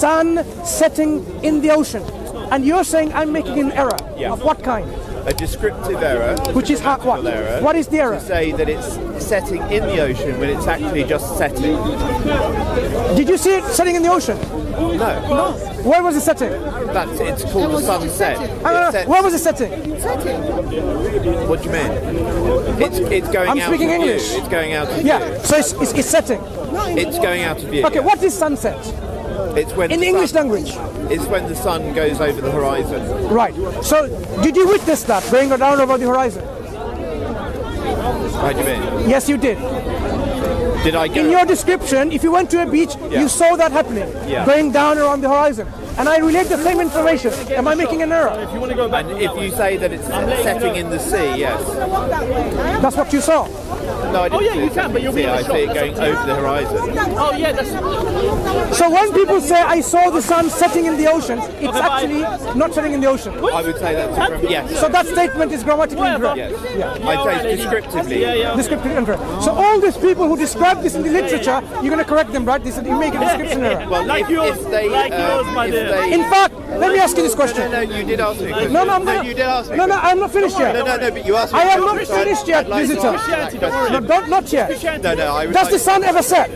sun setting in the ocean. And you're saying I'm making an error. Yeah. Of what kind? A descriptive error. Which is what? Error, What is the error? to say that it's setting in the ocean when it's actually just setting. Did you see it setting in the ocean? No. Where was it setting? It's called the sunset. Where was it setting? What do you mean? It's going I'm out speaking of English. view. It's going out of view. Yeah, so it's setting. It's going out of view. Okay, what is sunset? It's when In the English sun, language. It's when the sun goes over the horizon. Right. So, did you witness that going down over the horizon? How do you mean? Yes, you did. Did I go? In your description, if you went to a beach, Yeah. you saw that happening, Yeah. going down around the horizon. And I relate the same information. Am I making an error? If you want to go back, And if you say that it's setting in the sea, yes. That's what you saw. No, I didn't yeah, see you it can, but you'll be see, in the I shot, see it that's going up to you. over the horizon. oh yeah, that's So when people say I saw the sun setting in the ocean, it's actually not setting in the ocean. I would say that's from, yes. So that statement is grammatically incorrect. Yes. Yeah. I'd say descriptively. Descriptive incorrect. So all these people who describe this in the literature, you're going to correct them, right? They said you make a description error. Well, Like yours, if they, yours, my if dear. they, In fact, let me ask you this question. No, you did ask me. a question. No, I'm gonna, you did ask me. a No, question. I'm not finished yet. No, but you asked me. I a am not question, so finished yet, I'd like to visitor. answer that question. No, not yet. No, I would Does like the sun ever set?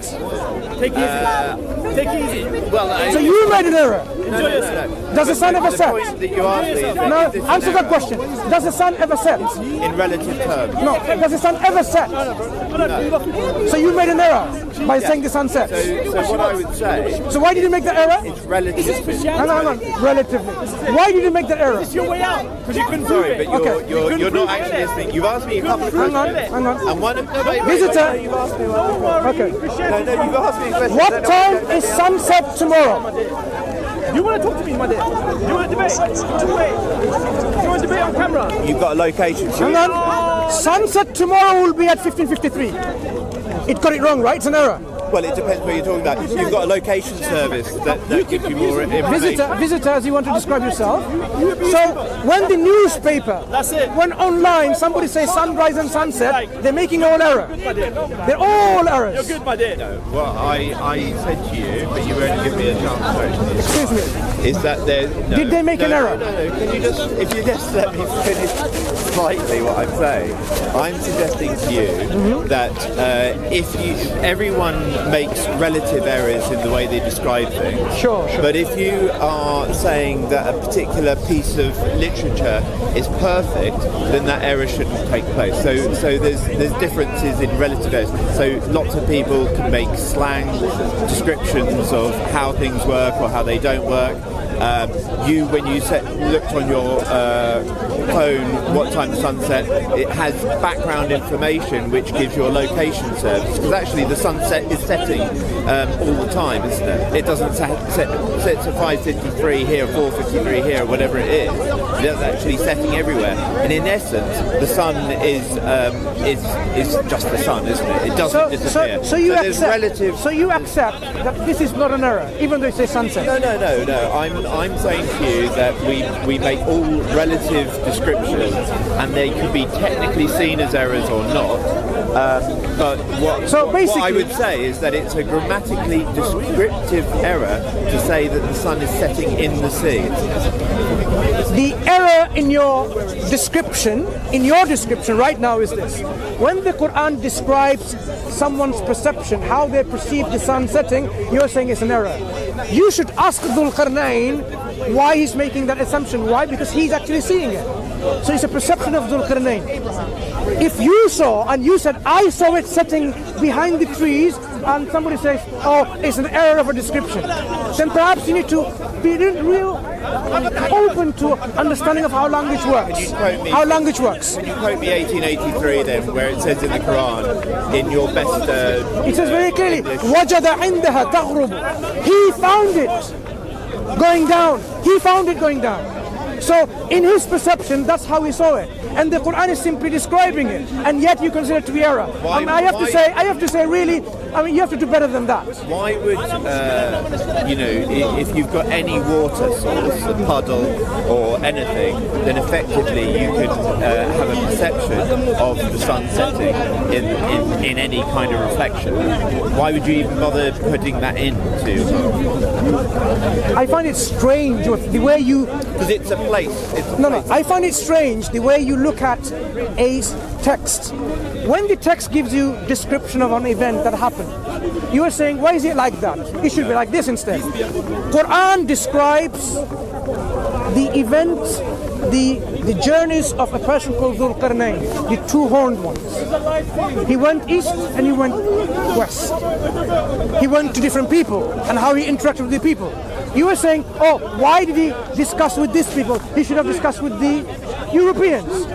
take it easy. Take it easy. Well, So you made an error. no. Does the sun ever The set? point that you asked me is that No, this is answer an that error question. Does the sun ever set? in relative terms. No, does the sun ever set? So you made an error by saying the sun sets. So what I would say, So why did you make the error? it's relative. No, relatively. Why did you make the error? It's your way out because you couldn't prove Sorry, it. but Okay. you're not actually listening. You've asked me a couple of Hang on, questions. hang on. And one of no, Visitor. you've asked me one. Okay. No, you've asked me a question. What time is sunset tomorrow? You want to talk to me, my dear? You want to debate? You want to debate on camera? You've got a location. Hang on. Sunset tomorrow will be at 15:53. It got it wrong, right? It's an error. Well, it depends what you're talking about. You've got a location service that gives you more information. Visitor, as you want to describe yourself. So when the newspaper, That's it. when online somebody says sunrise and sunset, they're making all error. They're all errors. You're good, my dear. Well, I said to you, but you won't give me a chance to actually. Excuse me. Is that there? No, Did they make an error? No. Can you just, if you just let me finish slightly what I'm saying, I'm suggesting to you that if everyone makes relative errors in the way they describe things. Sure. But if you are saying that a particular piece of literature is perfect, then that error shouldn't take place. So there's differences in relative errors. So lots of people can make slang descriptions of how things work or how they don't work. When you looked on your phone what time the sun set, it has background information which gives your location service, because actually the sunset is setting all the time, isn't it? It doesn't set to 5:53 here, 4:53 here, whatever it is. It's actually setting everywhere, and in essence the sun is just the sun, isn't it? It doesn't disappear. So you there's accept. relative. So you accept that this is not an error, even though it says sunset. No. I'm saying to you that we make all relative descriptions, and they could be technically seen as errors or not. But what I would say is that it's a grammatically descriptive error to say that the sun is setting in the sea. The error in your description right now is this. When the Quran describes someone's perception, how they perceive the sun setting, you're saying it's an error. You should ask Dhul Qarnayn why he's making that assumption. Why? Because he's actually seeing it. So it's a perception of Dhul Qarnayn. If you saw, and you said, I saw it setting behind the trees, and somebody says, oh, it's an error of a description, then perhaps you need to be real open to understanding of how language works. How language works. Can you quote me 1883 then, where it says in the Quran, in your best... It says very clearly, وَجَدَ عِنْدَهَا تَغْرُبُ. He found it going down. He found it going down. So in his perception, that's how he saw it. And the Quran is simply describing it, and yet you consider it to be error. I have to say, really, I mean, you have to do better than that. Why would, if you've got any water source, a puddle or anything, then effectively you could have a perception of the sun setting in any kind of reflection. Why would you even bother putting that into? I find it strange the way you... Because it's a place. I find it strange the way you look at a text. When the text gives you description of an event that happened, you are saying, why is it like that? It should be like this instead. Quran describes the events, the journeys of a person called Dhul Qarnayn, the two-horned ones. He went east and he went west. He went to different people and how he interacted with the people. You were saying, oh, why did he discuss with these people? He should have discussed with the Europeans.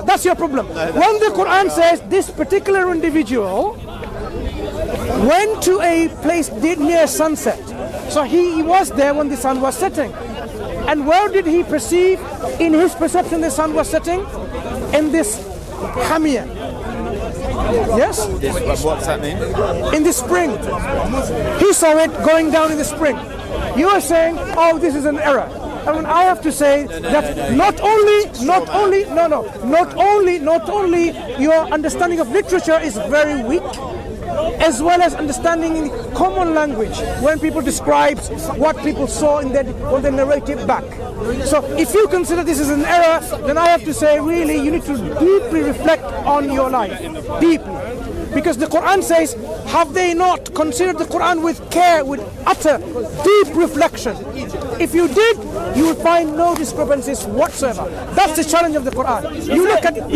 That's your problem. When the Quran says this particular individual went to a place near sunset, so he was there when the sun was setting. And where did he perceive in his perception the sun was setting? In this hamia. Yes? What's that mean? In the spring. He saw it going down in the spring. You are saying, oh, this is an error. I mean, I have to say that not only your understanding of literature is very weak, as well as understanding in common language when people describe what people saw when they narrate it back. So if you consider this is an error, then I have to say really you need to deeply reflect on your life, deeply. Because the Quran says, have they not considered the Quran with care, with utter, deep reflection? If you did, you will find no discrepancies whatsoever. That's the challenge of the Quran. You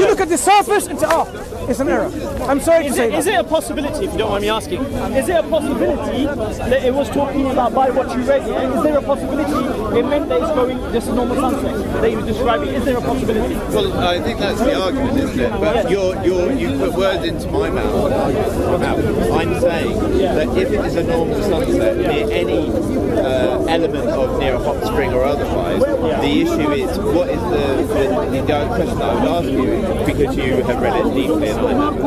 look at the surface and say, oh, it's an error. I'm sorry to say that. Is it a possibility, if you don't mind me asking, is it a possibility that it was talking about by what you read here? Is there a possibility it meant that it's going just a normal sunset that he was describing? Is there a possibility? Well, I think that's the argument, isn't it? But you put words into my mouth. I'm saying that if it is a normal sunset near any element of near a hot spring or otherwise, the issue is what is the question I would ask you, because you have read it deeply and I haven't,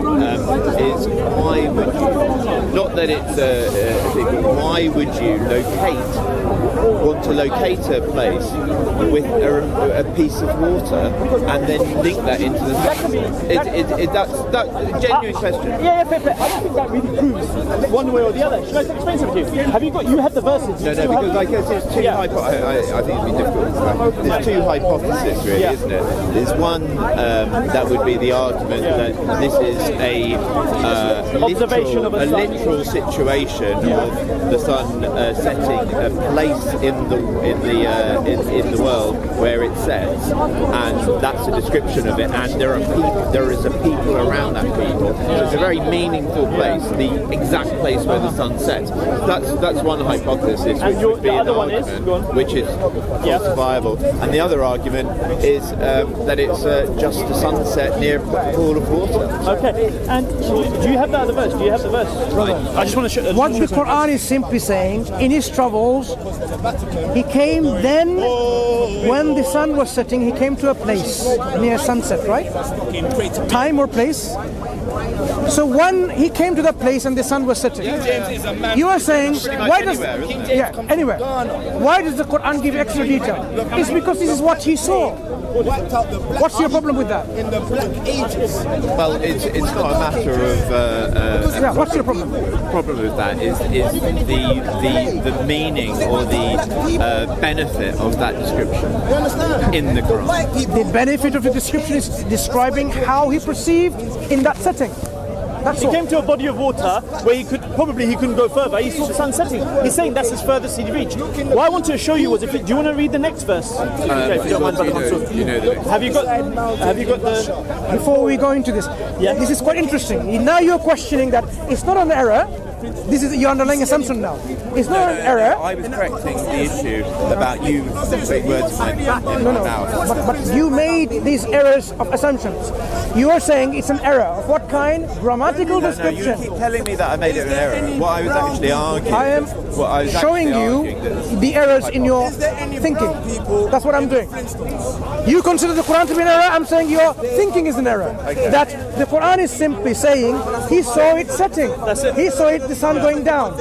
is why would you, not that it's why would you want to locate a place with a piece of water and then link that into the that's a genuine question. Yeah, but I don't think that really proves one way or the other. Should I explain something to you? You have the verses. No, because I guess it's two I think it'd be difficult. There's two hypotheses really, isn't it? There's one that would be the argument that this is a literal situation of the sun setting a place in the world where it sets, and that's a description of it. And there is a people around that people. So it's a very meaningful place, the exact place where the sun sets. That's one hypothesis, which would be an argument, which is falsifiable. And the other argument is that it's just a sunset near a pool of water. Okay, and do you have that other verse? I just want to show. What the Quran is simply saying, in his travels, he came then, when the sun was setting, he came to a place near sunset, right? Time or place? So when he came to that place and the sun was setting, you are saying, why does anywhere? Why does the Quran give extra detail? It's because this is what he saw. What's your problem with that? In the Black Ages. Well, it's not a matter of. What's your problem? The problem with that is the meaning or the benefit of that description in the Quran. The benefit of the description is describing how he perceived in that setting. That's he came to a body of water where he couldn't go further. He saw the sun setting. He's saying that's his furthest he reached. What I want to show you was, do you want to read the next verse? If you don't mind, Mansur. Have you got the? Before we go into this, this is quite interesting. Now you're questioning that it's not an error. This is your underlying assumption now. It's not an error. I was correcting the issue about you putting words in my mouth. But you made these errors of assumptions. You are saying it's an error. Of what kind? Grammatical description. You keep telling me that I made it an error. What I was actually arguing. I am showing you the errors in your thinking. That's what I'm doing. You consider the Quran to be an error. I'm saying your thinking is an error. Okay. That the Quran is simply saying he saw it setting. He saw it, the sun going down.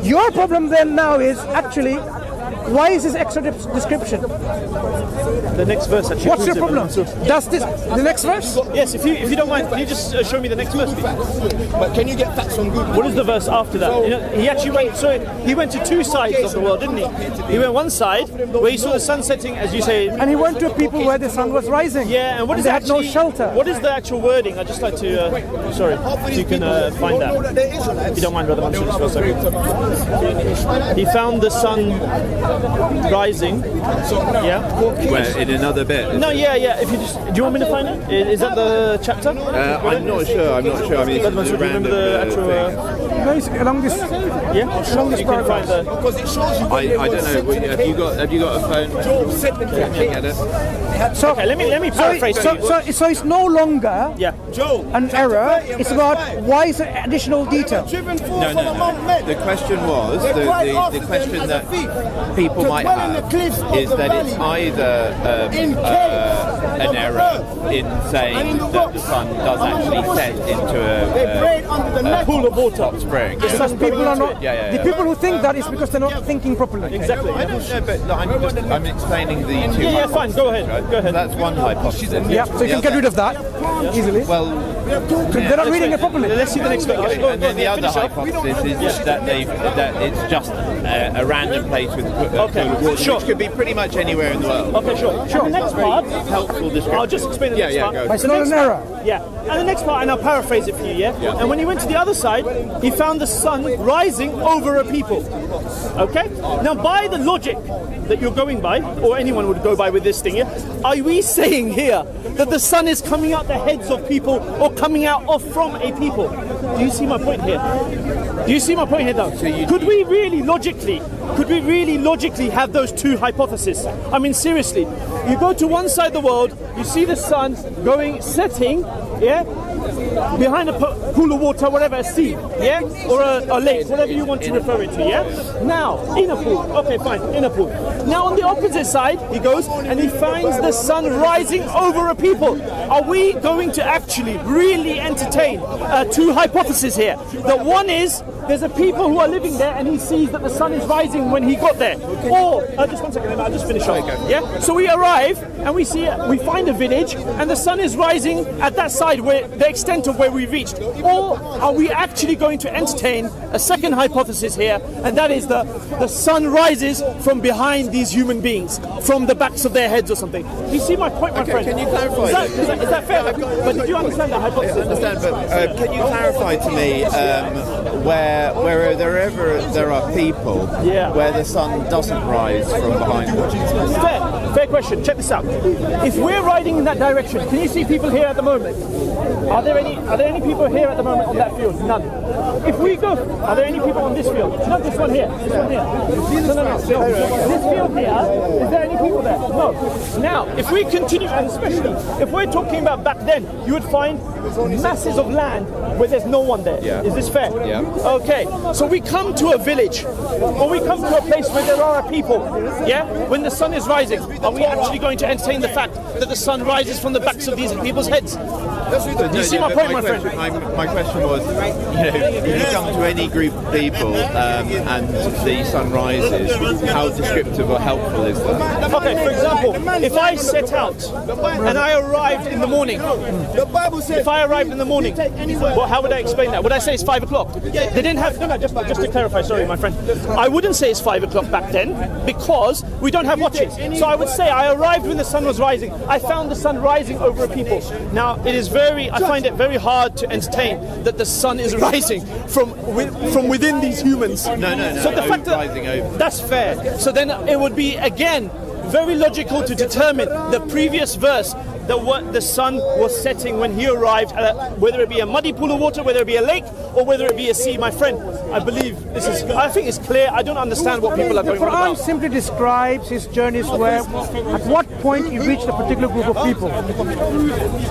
Your problem then now is actually, why is this extra description? The next verse actually. What's your problem? Does this the next verse? Yes, if you don't mind, can you just show me the next verse, please? But can you get facts on Google? What is the verse after that? You know, he actually went. So he went to two sides of the world, didn't he? He went one side where he saw the sun setting, as you say. And he went to people where the sun was rising. Yeah, and what is they actually, had no shelter. What is the actual wording? I'd just like to. Sorry, if you can find that. If you don't mind, brother Mansur, just for a second. He found the sun rising. Yeah. Well, in another bit. No, yeah. If you just, do you want me to find it? Is that the chapter? I'm not sure. I mean, Brother Mansur, do you remember the actual? Basically, along this. Yeah, along this paragraph. Because it shows you. I don't know. Have you got a phone? Can you get it? So, Okay, let me paraphrase for you. so it's no longer Yeah. an error. It's about why is there additional detail. No. The question was the question that people might have is that it's either an error in saying that the sun does actually set into a Pool of water. hot spring. Because people are not. Yeah. The people who think that is because they're not thinking properly. Exactly. I don't know, but I'm explaining the two. Yeah, fine. Go ahead. Right? Go ahead. That's one hypothesis. Yeah, so you can get rid of that easily. Well, They're not reading it properly. Let's see the next one. and then the other hypothesis is that it's just a random place with water, sure. which could be pretty much anywhere in the world. Okay, sure. And the next part, Helpful description. I'll just explain the next part. Go. But it's not an error. Yeah, and the next part, and I'll paraphrase it for you, yeah? And when he went to the other side, he found the sun rising over a people. Okay? Now, by the logic that you're going by, or anyone would go by with this thing, yeah? Are we saying here that the sun is coming out the heads of people or coming out of from a people? Do you see my point here? Do you see my point here, though? Could we really logically have those two hypotheses? I mean, seriously, you go to one side of the world, you see the sun setting, yeah, behind a pool of water, whatever, a sea, yeah, or a lake, whatever you want to refer it to, yeah. Now, in a pool, okay, fine, in a pool. Now, on the opposite side, he goes and he finds the sun rising over a people. Are we going to actually really entertain two hypotheses here? The one is there's a people who are living there and he sees that the sun is rising when he got there. Or, just one second, I'll just finish off. Yeah? So we arrive and we find a village and the sun is rising at that side where the extent of where we reached. Or are we actually going to entertain a second hypothesis here, and that is the sun rises from behind these human beings, from the backs of their heads or something. Do you see my point, my friend? Can you clarify? Is that fair? But did you understand that hypothesis? I understand, but can you clarify to me where there are people where the sun doesn't rise from behind them? Fair question. Check this out. If we're riding in that direction, can you see people here at the moment? Are there any people here at the moment on that field? None. If we go, are there any people on this field? Not this one here. This one here. No. This field here, is there any people there? No. Now, if we continue, and especially if we're talking about back then, you would find masses of land where there's no one there. Yeah. Is this fair? Yeah. Okay. So we come to a village, or we come to a place where there are people. Yeah. When the sun is rising, are we actually going to entertain the fact that the sun rises from the backs of these people's heads? Do you see my point, my friend? My question was, if you come to any group of people and the sun rises, how descriptive or helpful is that? Okay, for example, if I set out and I arrived in the morning, well, how would I explain that? Would I say it's 5 o'clock? They didn't have, just to clarify, sorry, my friend. I wouldn't say it's 5 o'clock back then because we don't have watches. So I would say I arrived when the sun was rising. I found the sun rising over a people. Now, I find it very hard to entertain that the sun is rising from within these humans. No. So the fact rising over. that's fair. So then it would be, again, very logical to determine the previous verse the sun was setting when he arrived, whether it be a muddy pool of water, whether it be a lake, or whether it be a sea. My friend, I think it's clear. I don't understand what people are The going on Quran about. simply describes his journeys where, at what point he reached a particular group of people.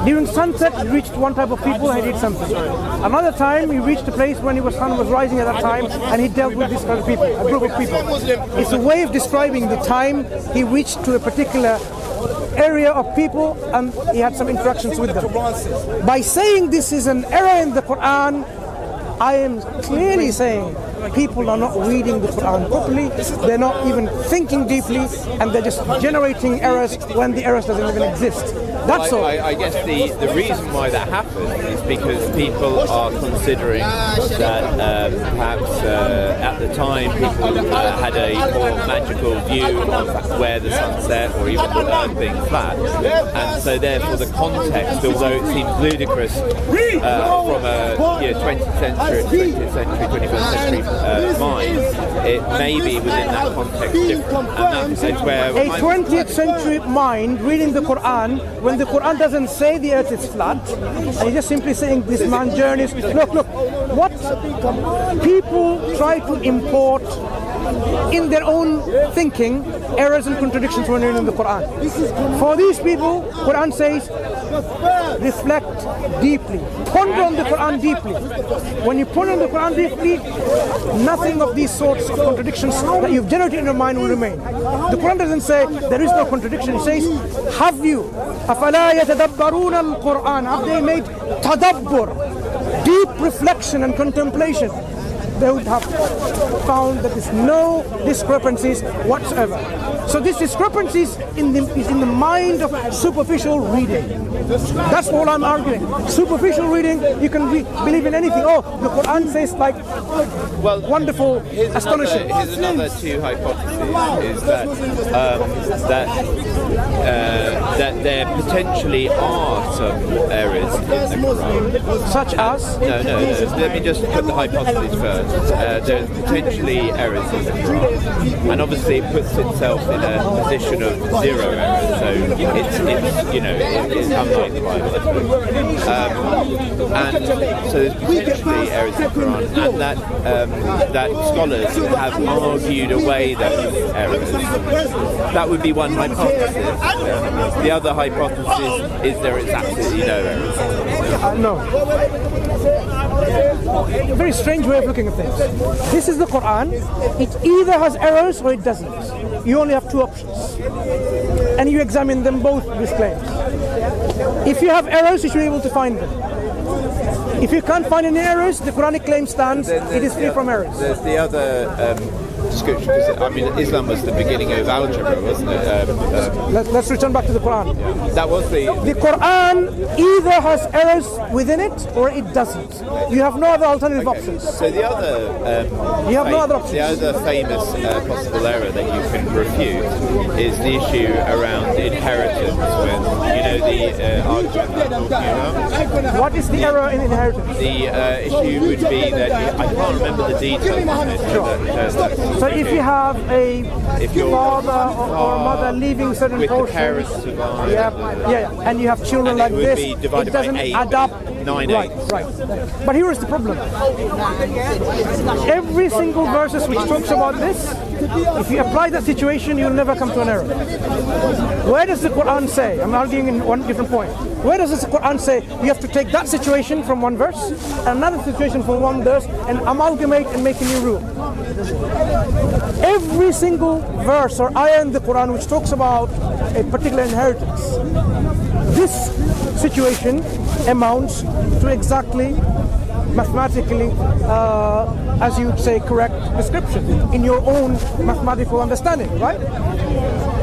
During sunset, he reached one type of people and he did something. Another time, he reached a place when the sun was rising at that time and he dealt with this kind of people, a group of people. It's a way of describing the time he reached to a particular area of people and he had some interactions with them. By saying this is an error in the Quran, I am clearly saying people are not reading the Quran properly, they're not even thinking deeply, and they're just generating errors when the errors doesn't even exist. That's all. I guess the reason why that happens is because people are considering that perhaps at the time people had a more magical view of where the sun set or even the earth being flat, and so therefore the context, although it seems ludicrous from a 20th century, 21st century mind, it may be within that context different. And that's where a 20th century mind reading the Quran, when the Quran doesn't say the earth is flat, and he's just simply saying this man journeys. Look, what people try to import in their own thinking, errors and contradictions when reading the Quran. For these people, Quran says, reflect deeply, ponder on the Quran deeply. When you ponder on the Quran deeply, nothing of these sorts of contradictions that you've generated in your mind will remain. The Quran doesn't say there is no contradiction. It says, have you, أَفَلَا يَتَدَبَّرُونَ الْقُرْآنَ, have they made tadabbur, deep reflection and contemplation? They would have found that there's no discrepancies whatsoever. So this discrepancies is in the mind of superficial reading. That's all I'm arguing. Superficial reading, you can believe in anything. Oh, the Quran says like wonderful, astonishing. Here's another two hypotheses: is that there potentially are some errors in the Quran, such as no. Let me just put the hypothesis first. There's potentially errors in the Quran, and obviously it puts itself in a position of zero errors. So it's unlike the Bible, and so there's potentially errors in the Quran, and that scholars have argued away those errors. That would be one hypothesis. The other hypothesis is there is absolutely no errors. no. A very strange way of looking at things. This is the Quran. It either has errors or it doesn't. You only have two options. And you examine them both, these claims. If you have errors, you should be able to find them. If you can't find any errors, the Quranic claim stands, it is free from errors. There's the other description, because Islam was the beginning of algebra, wasn't it? Let's return back to the Quran. That was the Quran either has errors within it or it doesn't. You have no other alternative options. So the other You have no other options. The other famous possible error that you can refute is the issue around inheritance, when the argument that I'm talking about. What is the error in inheritance? The issue would be that I can't remember the details on it. So if you have a father or mother leaving certain with portions, the parents survive, and you have children like would this, be it divided by doesn't 8, add up. 9 Right. But here is the problem. Every single verse which talks about this, if you apply that situation, you'll never come to an error. Where does the Quran say? I'm arguing in one different point. Where does the Quran say you have to take that situation from one verse, and another situation from one verse, and amalgamate and make a new rule? Every single verse or ayah in the Quran which talks about a particular inheritance, this situation amounts to exactly, mathematically, as you would say, correct description in your own mathematical understanding, right?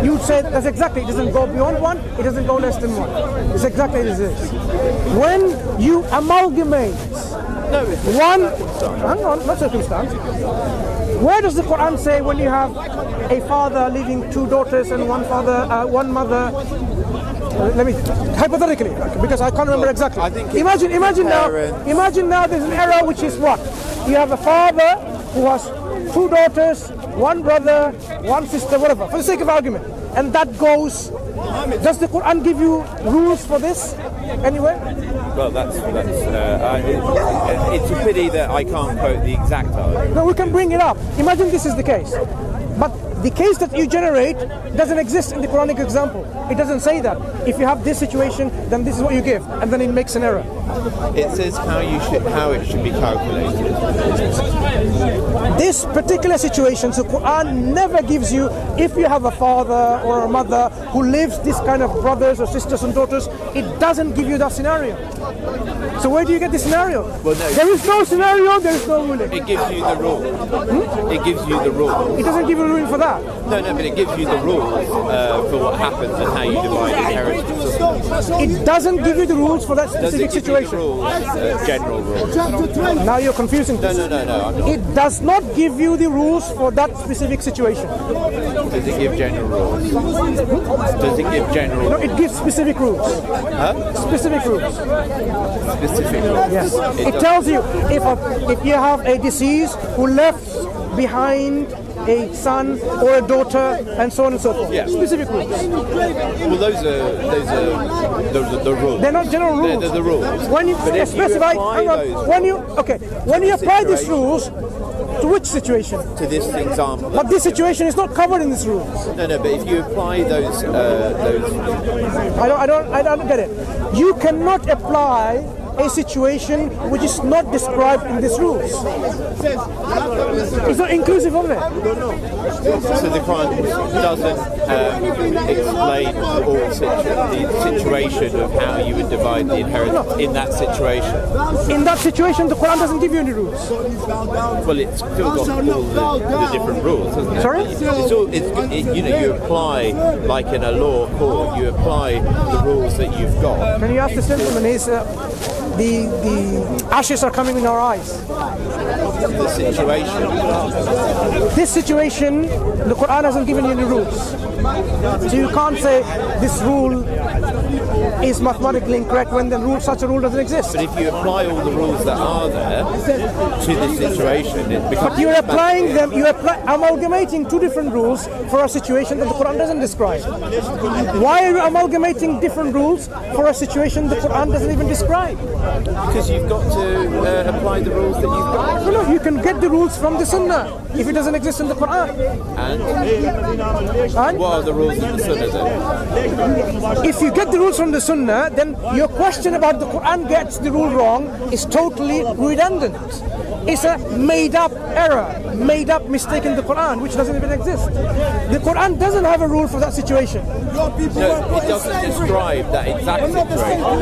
You would say that's exactly, it doesn't go beyond one, it doesn't go less than one. It's exactly as it is. When you amalgamate one, hang on, not circumstance. Where does the Quran say when you have a father leaving two daughters and one mother? Let me hypothetically, because I can't remember exactly. Imagine now there's an error which is what? You have a father who has two daughters, one brother, one sister, whatever, for the sake of argument, and that goes Does the Quran give you rules for this anywhere? Well, it's a pity that I can't quote the exact ayah. No, we can bring it up. Imagine this is the case. But the case that you generate doesn't exist in the Quranic example. It doesn't say that. If you have this situation, then this is what you give, and then it makes an error. It says how it should be calculated. This particular situation, so Quran never gives you, if you have a father or a mother who lives this kind of brothers or sisters and daughters, it doesn't give you that scenario. So where do you get the scenario? Well, no. There is no scenario, there is no ruling. It gives you the rule. It gives you the rule. It doesn't give you a ruling for that. No, but it gives you the rules for what happens and how you divide inheritance. It doesn't give you the rules for that specific situation. General rules. Now you're confusing things. No, I'm not. It does not give you the rules for that specific situation. Does it give general rules? Does it give general No, rules? it gives specific rules. Huh? Specific rules. Specific rules? Yes. It does. tells you if you have a deceased who left behind a son or a daughter and so on and so forth. Yeah. Specific rules. Well, those are the rules. They're not general rules. They're the rules. When you But if you specify, apply those when you apply these situation- rules to which situation? To this example. But this situation is not covered in these rules. No, but if you apply those I don't get it. You cannot apply a situation which is not described in these rules. It's not inclusive of it. so the Quran doesn't explain the situation of how you would divide the inheritance in that situation. In that situation, the Quran doesn't give you any rules. Well, it's still got all the different rules, hasn't it? Sorry? You apply, like in a law court, you apply the rules that you've got. Can you ask this gentleman? The ashes are coming in our eyes. The situation. This situation, the Quran hasn't given you any rules. So you can't say this rule is mathematically incorrect when such a rule doesn't exist. But if you apply all the rules that are there to this situation, it becomes. But you're applying them, amalgamating two different rules for a situation that the Quran doesn't describe. Why are you amalgamating different rules for a situation the Quran doesn't even describe? Because you've got to apply the rules that you've got. No, you can get the rules from the Sunnah if it doesn't exist in the Quran. And And what are the rules in the Sunnah then? if you get the rules from the Sunnah, then your question about the Quran gets the rule wrong is totally redundant. It's a made-up error, made-up mistake in the Quran, which doesn't even exist. The Quran doesn't have a rule for that situation. No, it doesn't describe that exact situation, but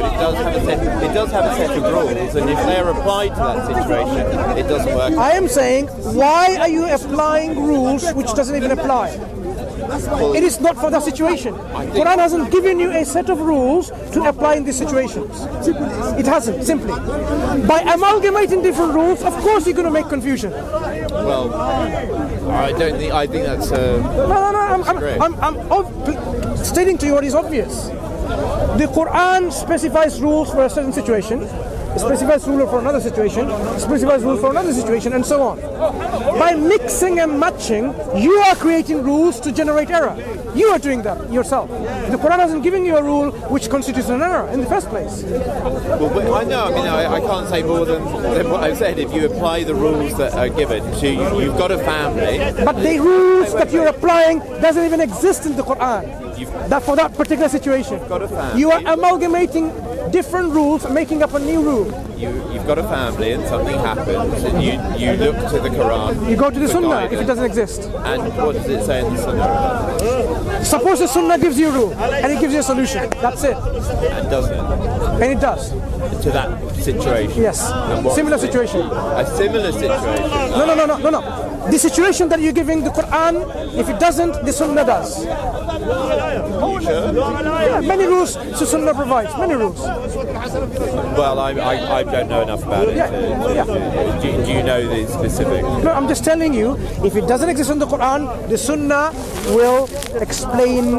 it does have a set of rules, and if they're applied to that situation, it doesn't work. I am saying, why are you applying rules which doesn't even apply? It is not for that situation. Quran hasn't given you a set of rules to apply in these situations. It hasn't, simply. By amalgamating different rules, of course you're going to make confusion. Well, I think that's. I'm stating to you what is obvious. The Quran specifies rules for a certain situation, specifies rule for another situation, specifies rule for another situation, and so on. By mixing and matching, you are creating rules to generate error. You are doing that yourself. The Quran hasn't given you a rule which constitutes an error in the first place. Well, I know. I can't say more than what I've said. If you apply the rules that are given to you, you've got a family. But the rules that you're applying doesn't even exist in the Quran. That for that particular situation. Got a family. You are amalgamating different rules, making up a new rule. You've got a family, and something happens, and you look to the Quran. You go to the for Sunnah guidance. if it doesn't exist. And what does it say in the Sunnah? Suppose the Sunnah gives you a rule and it gives you a solution. That's it. And doesn't And it does. to that situation. Yes. And what's Similar it? situation. A similar situation. No. The situation that you're giving the Quran, if it doesn't, the Sunnah does. You sure? Yeah, many rules the Sunnah provides. Many rules. Well, I don't know enough about it. Do you know the specific? No, I'm just telling you, if it doesn't exist in the Quran, the Sunnah will explain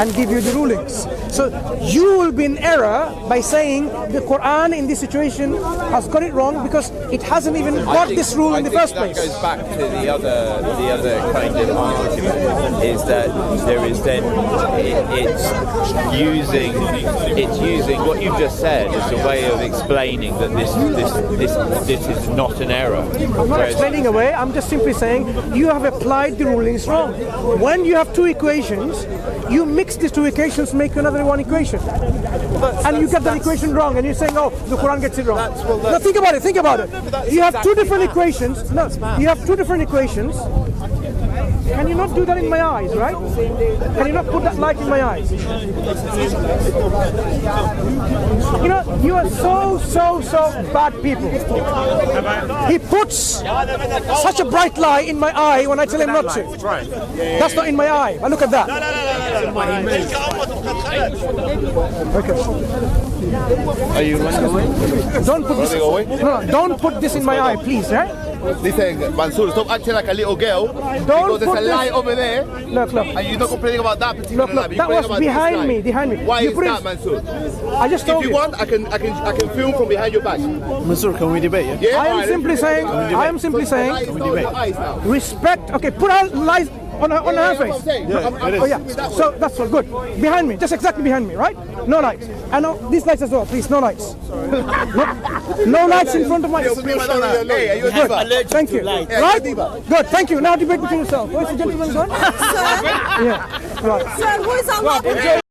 and give you the rulings. So you will be in error by saying the Quran in this situation has got it wrong because it hasn't even got this rule in the first place. That goes back to the other kind of argument, is that there is then it's using what you've just said as a way of explaining that this is not an error. I'm not explaining away, I'm just simply saying you have applied the rulings wrong. When you have two equations, you mix these two equations, make another one equation. And you get that equation wrong, and you're saying, oh, the Quran gets it wrong. No, think about it. You have two different equations. No, you have two different equations. Can you not do that in my eyes, right? Can you not put that light in my eyes? You know, you are so bad people. He puts such a bright light in my eye when I tell him not to. That's not in my eye. But look at that. Okay. Are you running away? Don't put this. Running away? No, don't put this in my eye, please, right? Listen, Mansur, stop acting like a little girl. Because there's put a this- light over there. Look. And you're not complaining about that particular Look, light. but that you're was complaining about this behind light. me. Why You is put that, it- Mansur? I just told If you want, I can film from behind your back. Mansur, can we debate? Yeah? Yeah? I am Alright, simply let's saying, debate. I am simply saying, Light is not on your eyes now. respect. Okay, put her lies on her Yeah, face. that's what I'm saying. Oh yeah. So that's all good. Behind me, just exactly behind me, right? No lights. And now these lights as well, please. No lights. No lights in front of my. Hey, are you a diva? Thank you. Yeah, Right? you're a diva. Good. Thank you. Now debate between yourself. Where's the gentleman gone? Yeah. Right. Sir, who is Allah?